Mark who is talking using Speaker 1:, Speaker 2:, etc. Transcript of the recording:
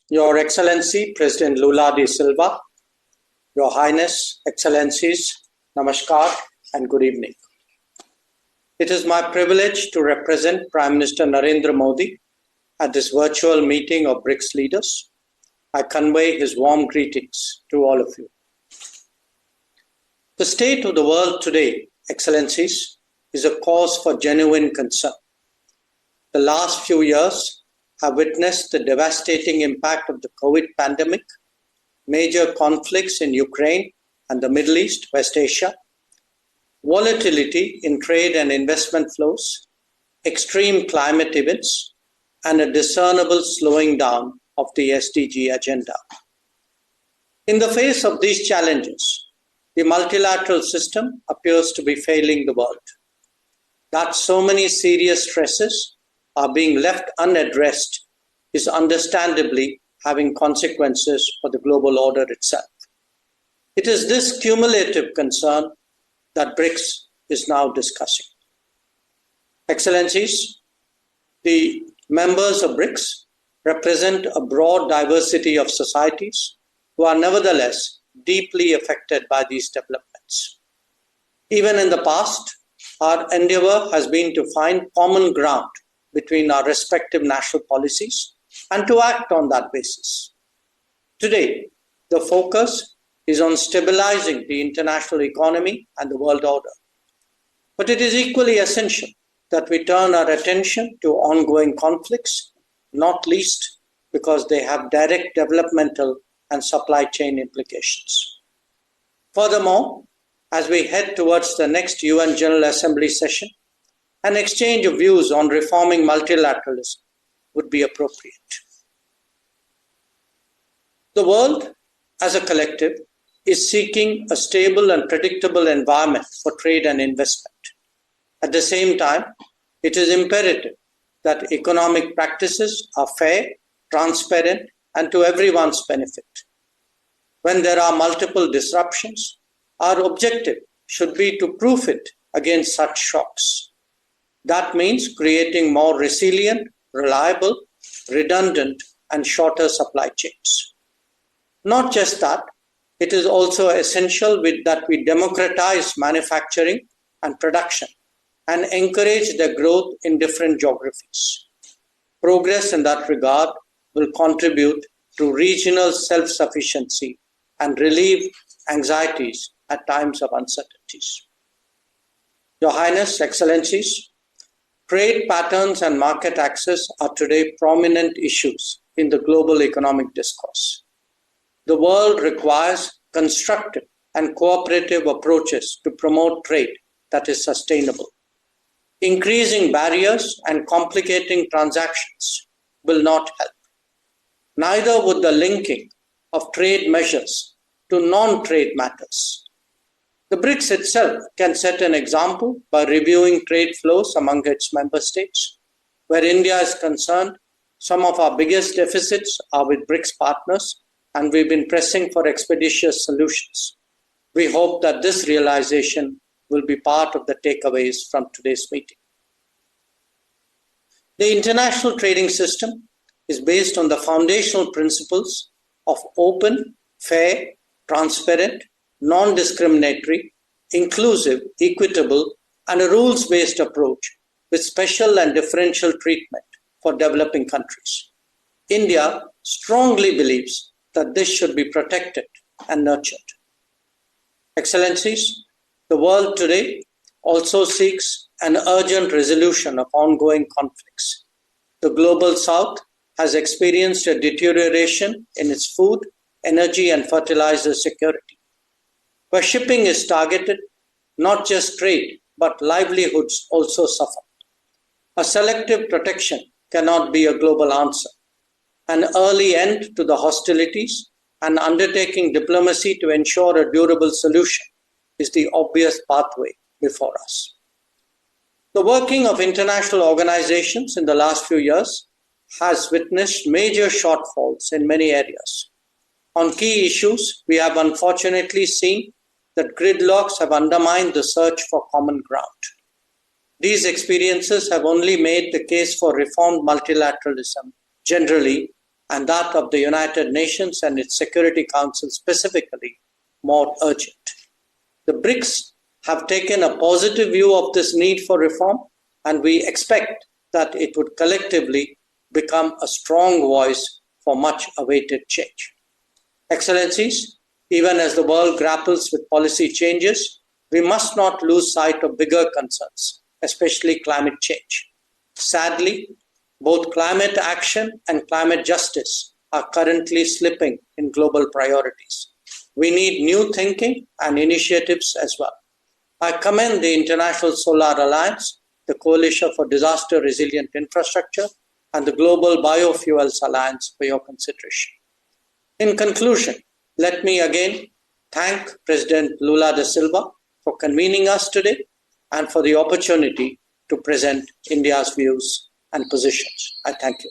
Speaker 1: Your Excellency, President Lula da Silva, Your Highness, Excellencies, Namaskar and good evening. It is my privilege to represent Prime Minister Narendra Modi at this virtual meeting of BRICS leaders. I convey his warm greetings to all of you. The state of the world today, Excellencies, is a cause for genuine concern. The last few years have witnessed the devastating impact of the COVID pandemic, major conflicts in Ukraine and the Middle East, West Asia, volatility in trade and investment flows, extreme climate events, and a discernible slowing down of the SDG agenda. In the face of these challenges, the multilateral system appears to be failing the world. That so many serious stresses are being left unaddressed is understandably having consequences for the global order itself. It is this cumulative concern that BRICS is now discussing. Excellencies, the members of BRICS represent a broad diversity of societies who are nevertheless deeply affected by these developments. Even in the past, our endeavor has been to find common ground between our respective national policies and to act on that basis. Today, the focus is on stabilizing the international economy and the world order. But it is equally essential that we turn our attention to ongoing conflicts, not least because they have direct developmental and supply chain implications. Furthermore, as we head towards the next UN General Assembly session, an exchange of views on reforming multilateralism would be appropriate. The world, as a collective, is seeking a stable and predictable environment for trade and investment. At the same time, it is imperative that economic practices are fair, transparent, and to everyone's benefit. When there are multiple disruptions, our objective should be to proof it against such shocks. That means creating more resilient, reliable, redundant, and shorter supply chains. Not just that, it is also essential that we democratize manufacturing and production and encourage their growth in different geographies. Progress in that regard will contribute to regional self-sufficiency and relieve anxieties at times of uncertainties. Your Highness, Excellencies, trade patterns and market access are today prominent issues in the global economic discourse. The world requires constructive and cooperative approaches to promote trade that is sustainable. Increasing barriers and complicating transactions will not help. Neither would the linking of trade measures to non-trade matters. The BRICS itself can set an example by reviewing trade flows among its member states. Where India is concerned, some of our biggest deficits are with BRICS partners, and we've been pressing for expeditious solutions. We hope that this realization will be part of the takeaways from today's meeting. The international trading system is based on the foundational principles of open, fair, transparent, non-discriminatory, inclusive, equitable, and a rules-based approach with special and differential treatment for developing countries. India strongly believes that this should be protected and nurtured. Excellencies, the world today also seeks an urgent resolution of ongoing conflicts. The global south has experienced a deterioration in its food, energy, and fertilizer security. Where shipping is targeted, not just trade, but livelihoods also suffer. A selective protection cannot be a global answer. An early end to the hostilities and undertaking diplomacy to ensure a durable solution is the obvious pathway before us. The working of international organizations in the last few years has witnessed major shortfalls in many areas. On key issues, we have unfortunately seen that gridlocks have undermined the search for common ground. These experiences have only made the case for reformed multilateralism generally and that of the United Nations and its Security Council specifically, more urgent. The BRICS have taken a positive view of this need for reform, and we expect that it would collectively become a strong voice for much awaited change. Excellencies, even as the world grapples with policy changes, we must not lose sight of bigger concerns, especially climate change. Sadly, both climate action and climate justice are currently slipping in global priorities. We need new thinking and initiatives as well. I commend the International Solar Alliance, the Coalition for Disaster Resilient Infrastructure, and the Global Biofuels Alliance for your consideration. In conclusion, let me again thank President Lula da Silva for convening us today and for the opportunity to present India's views and positions. I thank you.